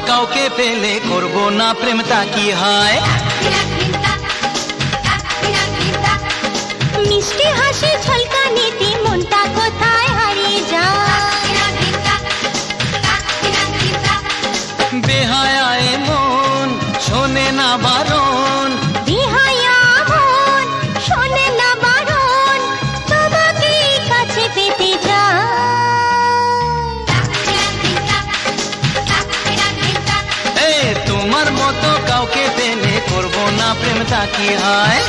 কাউকে পেলে করবো না প্রেম তা কি হয়? মিষ্টি হাসি ঝলকানিতে মনটা কোথায় হারিয়ে যায়। বেহায়ায় মন শোনে না বারণ, বেহায়া মন শোনে না বারণ, তোমাকে কাছে পেতে চাই। তোমার মতো কাউকে পেলে করবো না প্রেম তা কি হয়?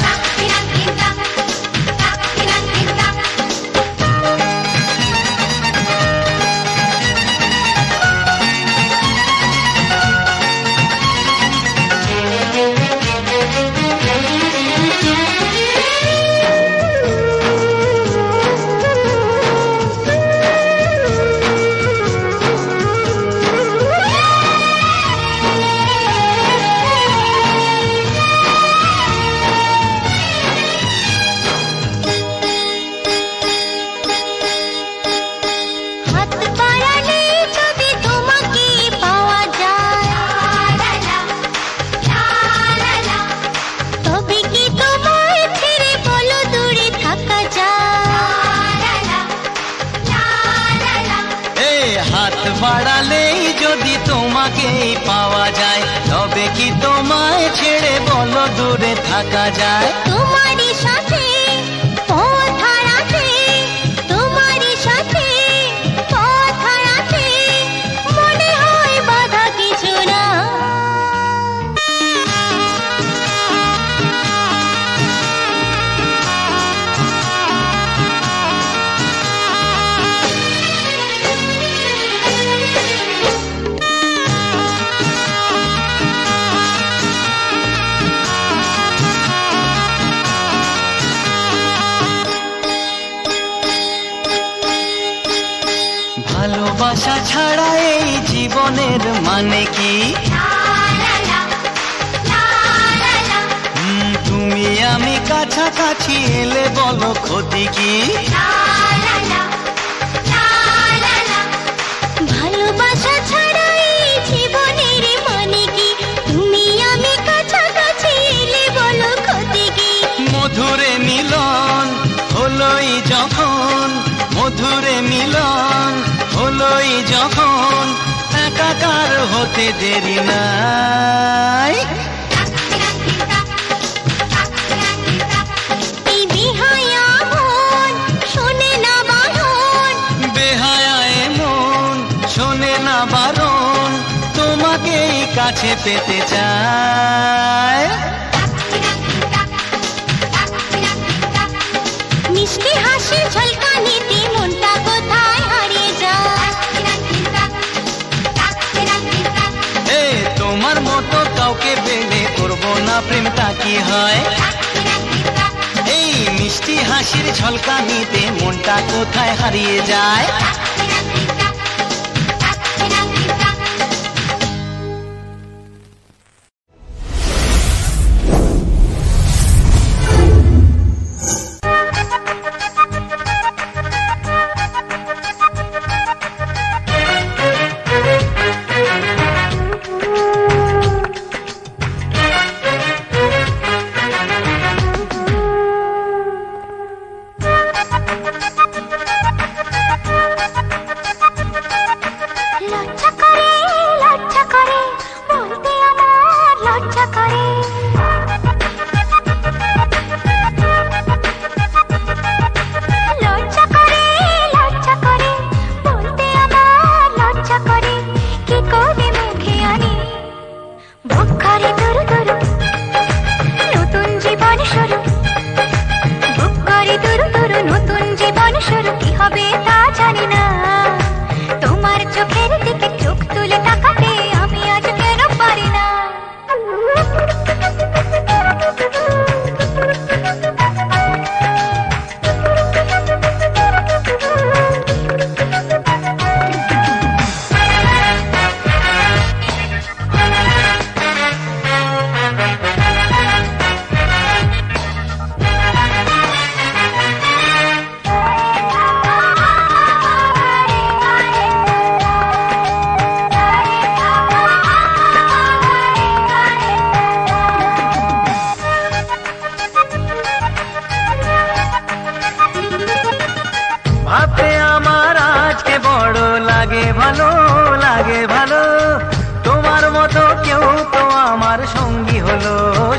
বাড়ালেই যদি তোমাকে পাওয়া যায়, তবে কি তোমায় ছেড়ে বলো দূরে থাকা যায়? তোমারই সাথে পথ হারাতে, তোমারই সাথে পথ হারাতে মনে হয় বাধা কিছু না। ভালোবাসা ছাড়া এই জীবনের মানে কি? তুমি আমি কাছাকাছি এলে বলো ক্ষতি কি? ভালোবাসা ছাড়া এই জীবনের মানে কি? তুমি আমি কাছাকাছি এলে বলো ক্ষতি কি? মধুরে মিলন হলোই যখন, মধুরে মিলন হলোই যখন, একাকার হতে দেরি নাই। এই বেহায়া মন শোনে না বারণ, বেহায়ায় মন শোনে না বারণ, তোমাকেই কাছে পেতে চায়। মিষ্টি হাসি ঝলকানিতে মনটা কোথায় হারিয়ে যায়। তোমার মতো কাউকে পেলে করবো না প্রেম তা কি হয়? এই মিষ্টি হাসির ঝলকানিতে মনটা কোথায় হারিয়ে যায়?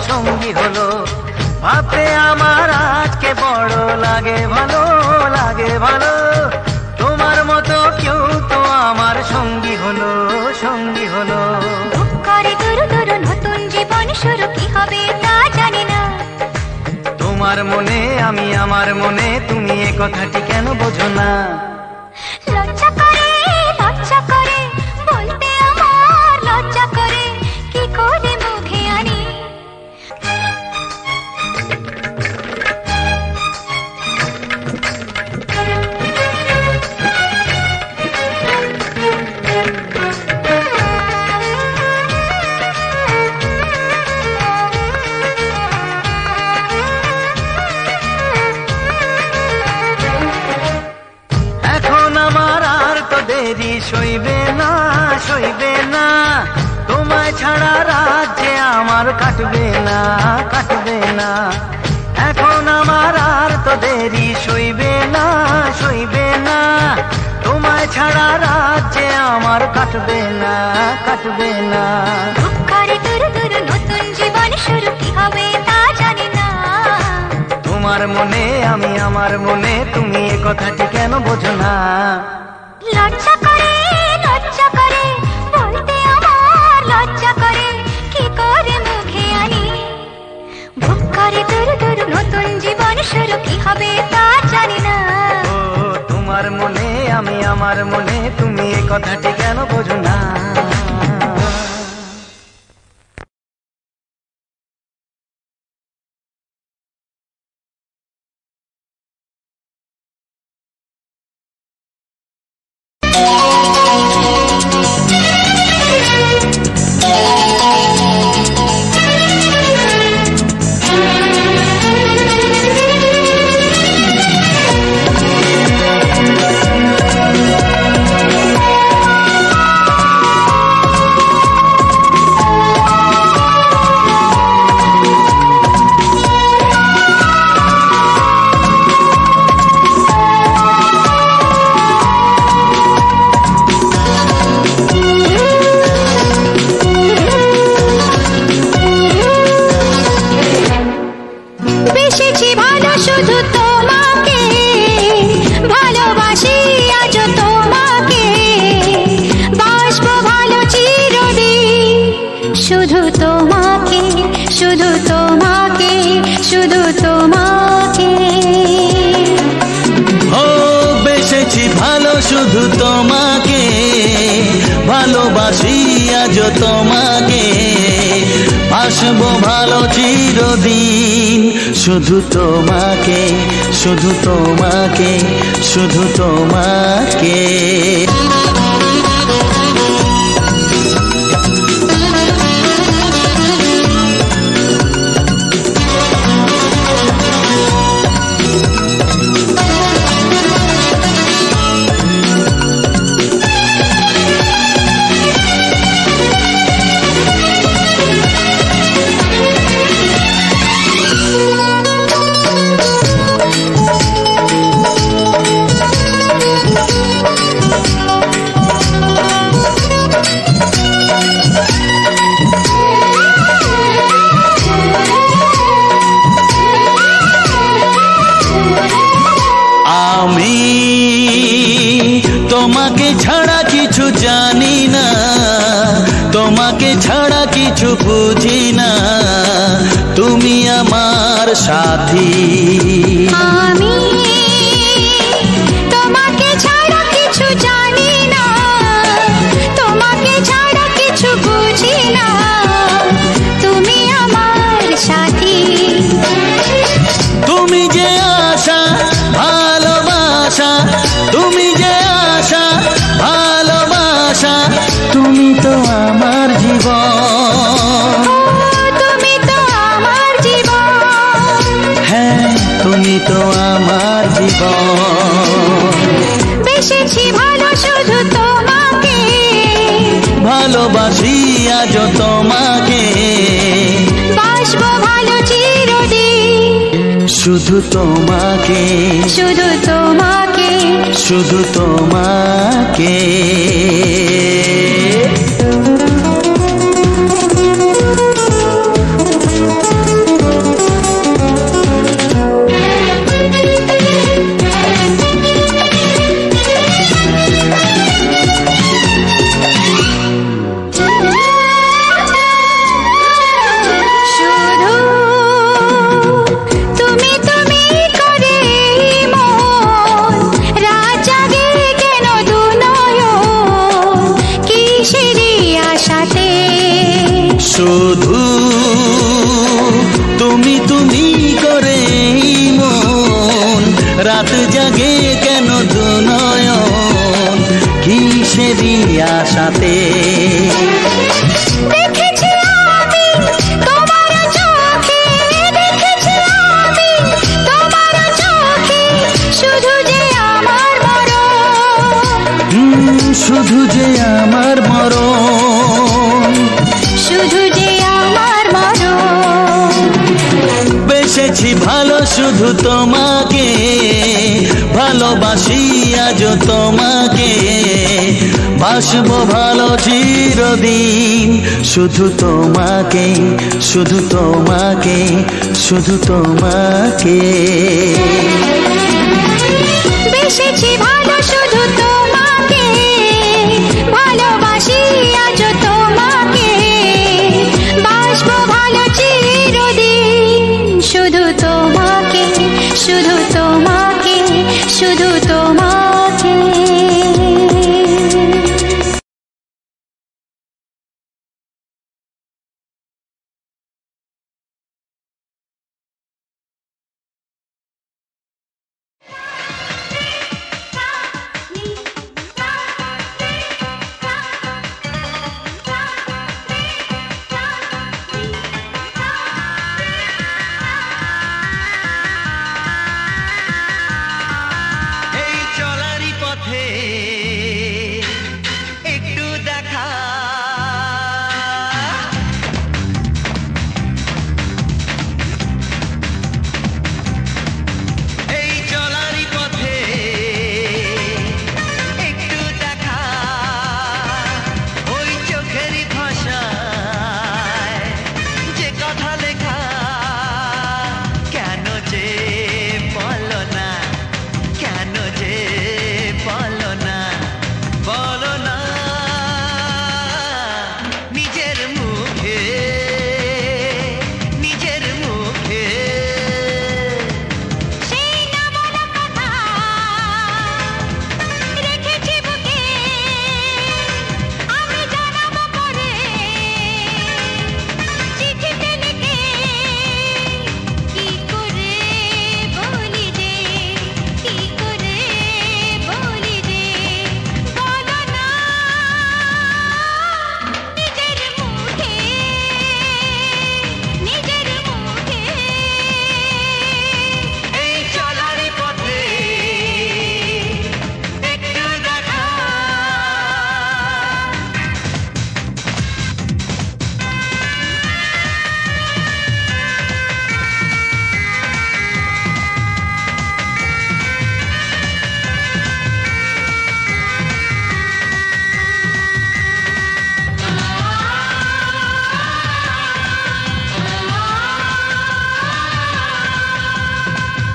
সঙ্গী হলো। ভাবতে আমার আজকে বড় লাগে ভালো, লাগে ভালো। তোমার মতো কেউ তো আমার সঙ্গী হলো, সঙ্গী হলো। করে তোর তোর নতুন জীবন শুরু, কি হবে তা জানি না। তোমার মনে আমি, আমার মনে তুমি, এ কথাটি কেন বোঝো না? লজ্জা করে বলতে আমার লজ্জা করে, কি করে মুখে আনি। সইবে না, সইবে না, তোমায় ছাড়া রাজ্যে আমার কাটবে না, কাটবে না। এখন আমার আর তো দেরি সইবে না, সইবে না, তোমায় ছাড়া রাজ্যে আমার কাটবে না, কাটবে না। করে তোর তোর নতুন জীবন শুরু, কি হবে তা জানি না। তোমার মনে আমি, আমার মনে তুমি, এ কথাটি কেন বোঝো না? লজ্জা করে বলতে আমার লজ্জা করে, কি করে মুখে আনি। বুক করে তোর তোর নতুন জীবন শুরু, কি হবে তা জানি না। ও তোমার মনে আমি, আমার মনে তুমি, এ কথাটি কেন বোঝো না? শুধু তোমাকে, শুধু তোমাকে, শুধু তোমাকে। ও বেসেছি ভালো শুধু তোমাকে, ভালোবাসি আজ তোমাকে, আসবো ভালো চিরদিন। শুধু তোমাকে, শুধু তোমাকে, শুধু তোমাকে। তোমাকে ছাড়া কিছু জানি না, তোমাকে ছাড়া কিছু বুঝি না, তুমি আমার সাথী। আমি তোমাকে ছাড়া কিছু জানি না, তোমাকে ছাড়া কিছু বুঝি না, তুমি আমার সাথী। তুমি যে আশা ভালোবাসা, তুমি যে আশা ভালোবাসা, তুমি তো আমার জীবন, তুমি তো আমার জীবন। হ্যাঁ তুমি তো আমার জীবন। বেসেছি ভালো শুধু তোমাকে, ভালোবাসি আজ তোমাকে, বাসবো ভালো চিরদিন। শুধু তোমাকে, শুধু তোমাকে, শুধু তোমাকে। তোমাদেরই আশাতে। দেখেছি আমি তোমার চোখে, দেখেছি আমি তোমার চোখে, শুধু যে আমার মরণ, শুধু যে আমার মরণ, শুধু যে আমার মরণ। বেসেছি ভালো শুধু তোমাকে, ভালোবাসি আজ তোমাকে, বাসবো ভালো চিরদিন, শুধু তোমাকে, শুধু তোমাকে, শুধু তোমাকে। বেসেছি ভালো শুধু তোমাকে, ভালোবাসি আজ তোমাকে, বাসবো ভালো চিরদিন, শুধু তোমাকে, শুধু তোমাকে, শুধু তোমাকে। এই চলারই পথে একটু দেখা, এই চলারই পথে একটু দেখা, ওই চোখেরই ভাষায় যে কথা লেখা, কেন যে বলো না, কেন যে বলো না, বলো না নিজের মুখে, নিজের মুখে। সেই না বলা কথা রেখেছি বুকে, আমি জানাবো পরে চিঠিতে লিখে, কি করে বলি যে, কি করে বলি যে, বলো না নিজের মুখে, নিজের মুখে। এই চলারই পথে একটু দেখা,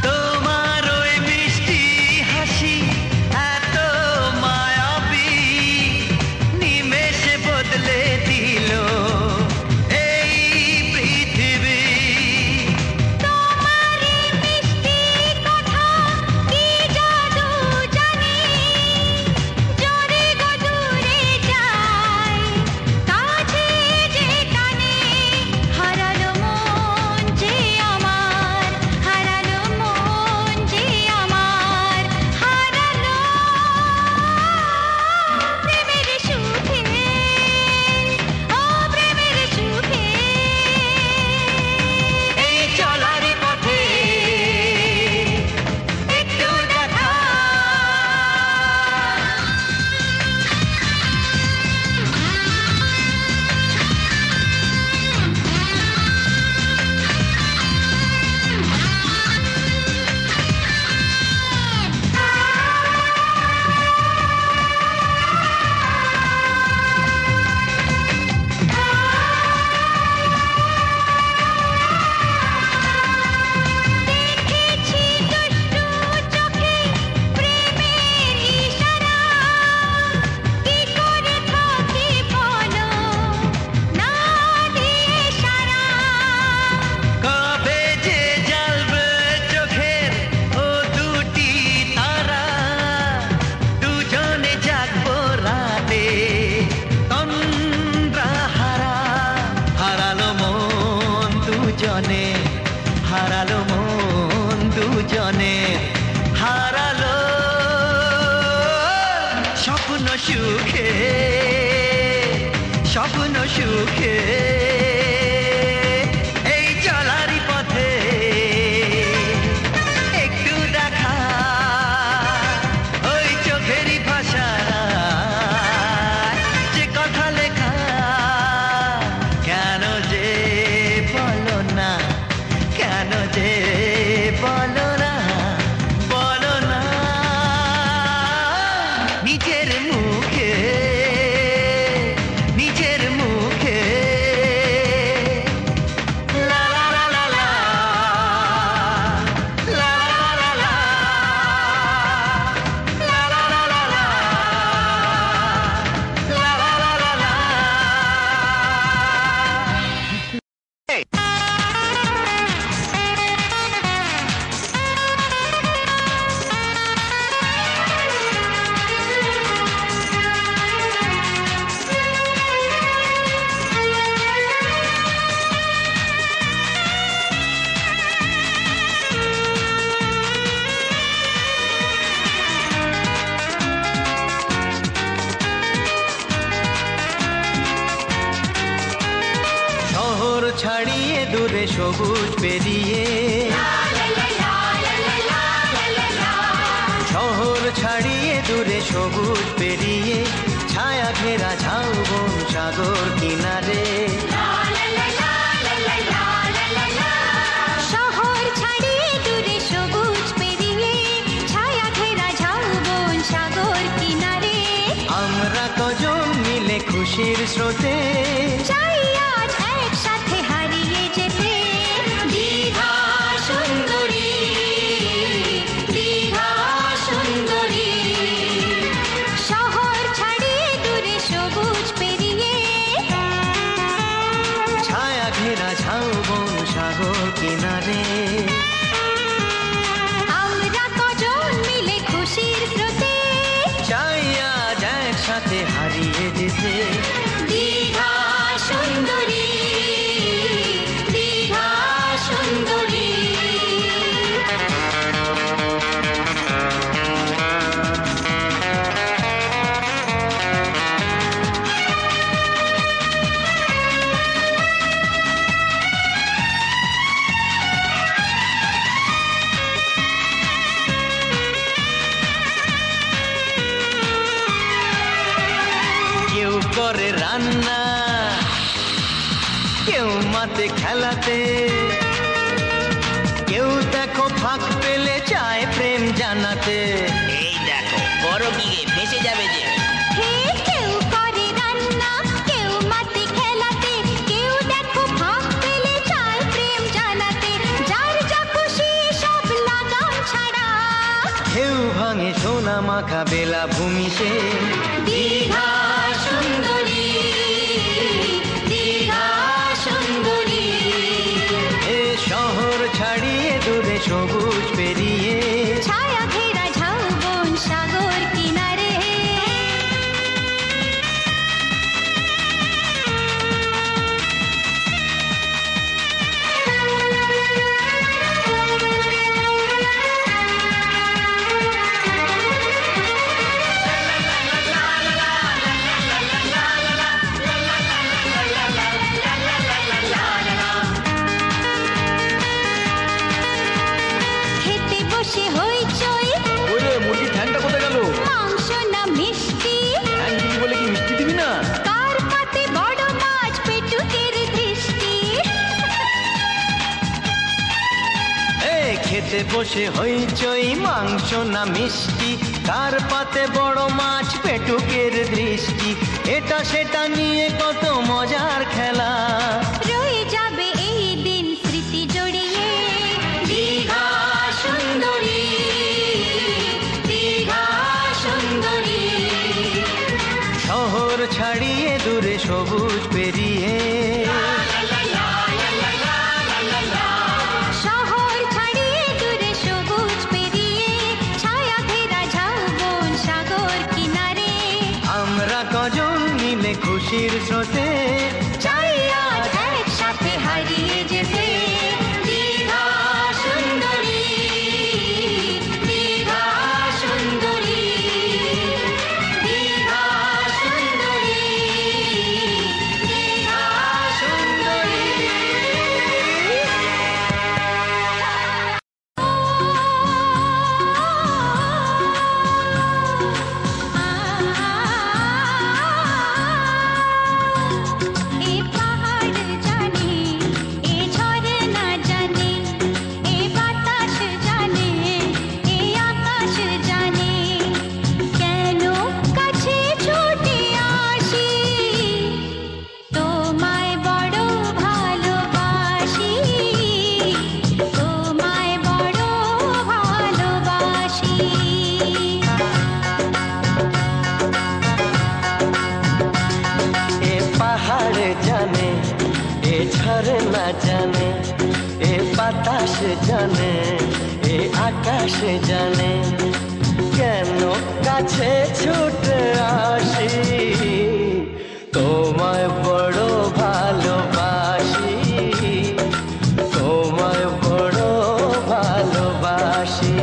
তোমার ওই মিষ্টি হাসি এত মায়াবী, নিমেষে বদলে দিল এই পৃথিবী। তোমারই মিষ্টি কথা কি জাদু জানি, জোরে গো দূরে যায়, কাছে যে টানে, হারালো মন যে আমার, হারালো মন যে আমার, হারালো প্রেমের সুখে, ও প্রেমের সুখে। এই চলারই পথে একটু দেখা, দেখেছি দুষ্টু চোখে প্রেমের ইশারা, কি করে থাকি বলো না দিয়ে সারা। কবে যে জ্বলবে চোখের ও দুটি তারা, দুজনে জাগবো রাতে তন্দ্রা হারা, হারালো মন দুজনে, হারালো মন দুজনে, হারালো স্বপ্ন সুখে স্বপ্ন সুখে এই চলারই পথে একটু দেখা ওই চোখেরই ভাষা যে কথা লেখা কেন যে বলো না কেন যে বলো না বলো না নিজের মুখে নিজের মুখে লা লা লা লা লা লা লা লা লা লা লা লা লা লা লা লা লা। শহর ছাড়িয়ে দূরে সবুজ পেরিয়ে শহর ছাড়িয়ে দূরে সবুজ পেরিয়ে ছায়া ঘেরা ঝাউবন সাগর কিনারে শহর ছাড়িয়ে দূরে সবুজ পেরিয়ে ছায়া ঘেরা ঝাউবন সাগর কিনারে আমরা কজন মিলে খুশির স্রোতে চাই আজ একসাথে হারিয়ে যেতে দীঘা সুন্দরী দীঘা সুন্দরী শহর ছাড়িয়ে দূরে সবুজ পেরিয়ে ছায়া ঘেরা ঝাউবন সাগর কিনারে আমরা কজন মিলে খুশির স্রোতে চাই আজ একসাথে হারিয়ে যেতে দীঘা সুন্দরী দীঘা সুন্দরী কেউ করে রান্না কেউ মাঠে খেলাতে কেউ দেখো ফাঁক পেলে চায় প্রেম জানাতে এই দেখো বড় গিয়ে ফেসে যাবে যে হে কেউ করে রান্না কেউ মাটি খেলাতে কেউ দেখো ফাঁক পেলে চায় প্রেম জানাতে যার যা খুশি সব লাগাম ছাড়া কেউ ভাঙে সোনা মাখা বেলা ভূমিতে দীঘা সুন্দরী দীঘা সুন্দরী এ শহর ছাড়িয়ে দূরে সবুজ পেরিয়ে ছায়া ঘেরা ঝাউবন সাগর কিনারে খেতে বসে হইচই ওরে মুরগি ঠ্যাংটা কোথায় গেল মাংস না মিষ্টি ঠ্যাং দিবি বলে কি মিষ্টি দিবি না কার পাতে বড় মাছ পেটুকের দৃষ্টি এ খেতে বসে হইচই মাংস না মিষ্টি কার পাতে বড় মাছ পেটুকের দৃষ্টি এটা সেটা নিয়ে কত মজার খেলা রয়ে যাবে এই দিন স্মৃতি জড়িয়ে দীঘা সুন্দরী দীঘা সুন্দরী শহর ছাড়িয়ে দূরে সবুজ পেরিয়ে শহর ছাড়িয়ে দূরে সবুজ পেরিয়ে ছায়া ঘেরা ঝাউবন সাগর কিনারে আমরা কজন মিলে খুশির স্রোতে চাই আজ একসাথে হারিয়ে যেতে দীঘা সুন্দরী দীঘা সুন্দরী দীঘা ঝরনা জানে, এ বাতাস জানে, এ আকাশ জানে, কেন কাছে ছুটে আসি, তোমায় বড় ভালোবাসি, তোমায় বড় ভালোবাসি।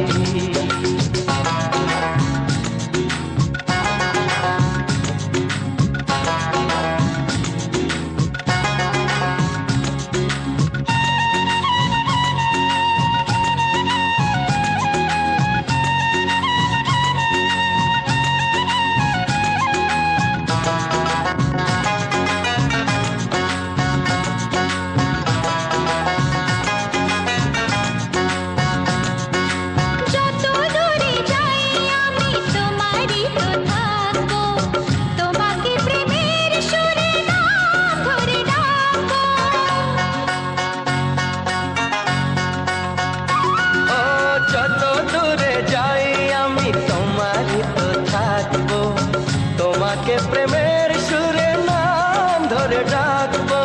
প্রেমের সুরে নাম ধরে ডাকবো,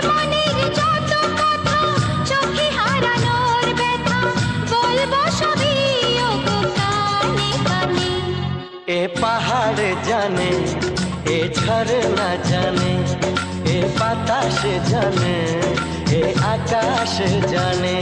মনের যত কথা চোখে হারানোর ব্যথা বলবো সবই ওগো কানে কানে। এ পাহাড় জানে, এ ঝরনা জানে, এ বাতাস জানে, এ আকাশ জানে।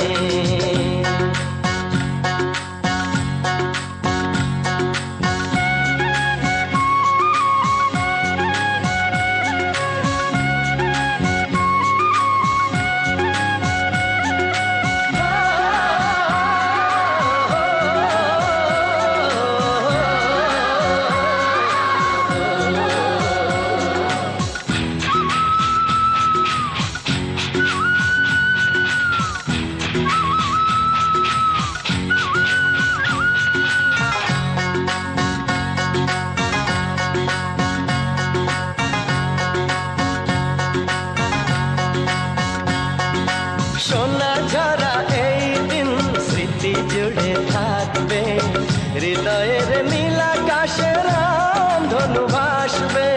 সোনা ঝরা এই দিন স্মৃতি জুড়ে থাকবে, হৃদয়ের নীল আকাশে রামধনু ভাসবে।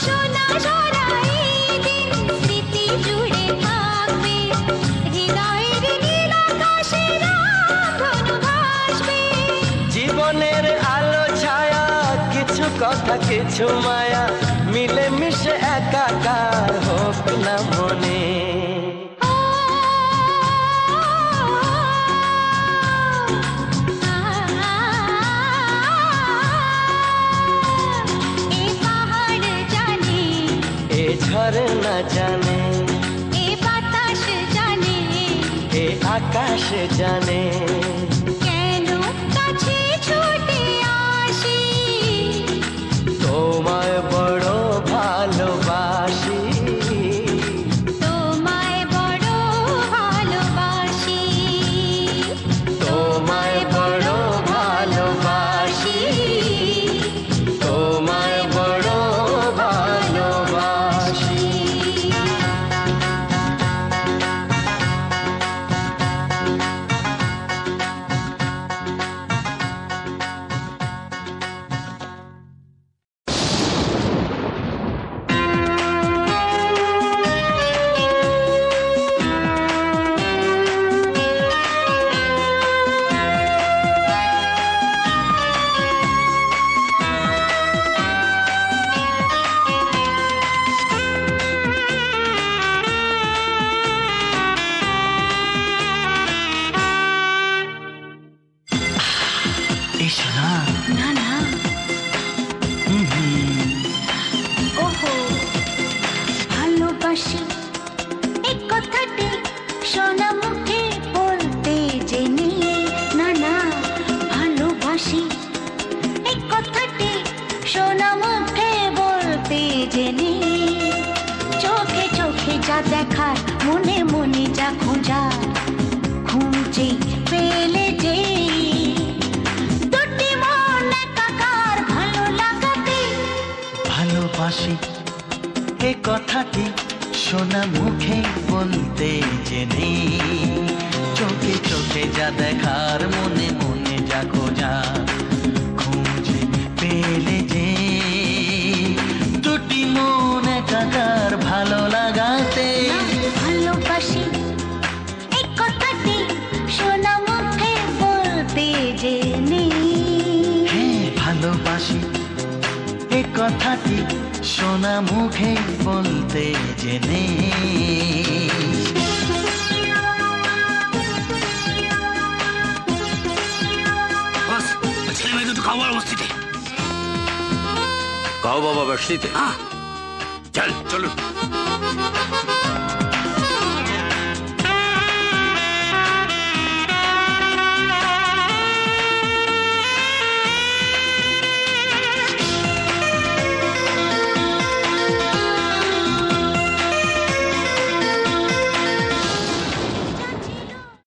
সোনা ঝরা এই দিন স্মৃতি জুড়ে থাকবে, হৃদয়ের নীল আকাশে রামধনু ভাসবে। জীবনের আলো ছায়া, কিছু কথা কিছু মায়া, মিলে মিশে একাকার হোক না মনে। এ পাহাড় জানে, এ ঝরনা জানে, এ বাতাস জানে, এ আকাশ জানে, কেন কাছে ছুটে আসি, তোমায় বড় ভালোবাসি, তোমায় বড় ভালোবাসি, তোমায় বড় ভালোবাসি, তোমায় বড় ভালোবাসি। না না, ওহো ভালোবাসি এই কথাটি শোনা মুখে বলতে জেনে, না না ভালোবাসি এই কথাটি শোনা মুখে বলতে জেনে, চোখে চোখে যা দেখার, মনে মনে যা খোঁজা, খুঁজে পেলে যে দুটি মন একাকার ভালো লাগাতে। ভালোবাসি এ কথাটি শোনা মুখে বলতে জেনে, চোখে চোখে যা দেখার, মনে মনে যা খোঁজা, খুঁজে পেলে যে না মুখে বলতে জেনে ছেলে মেয়ে দুটো খাওয়ার অবস্থিতে কাও বাবা বসতিতে চল চলুন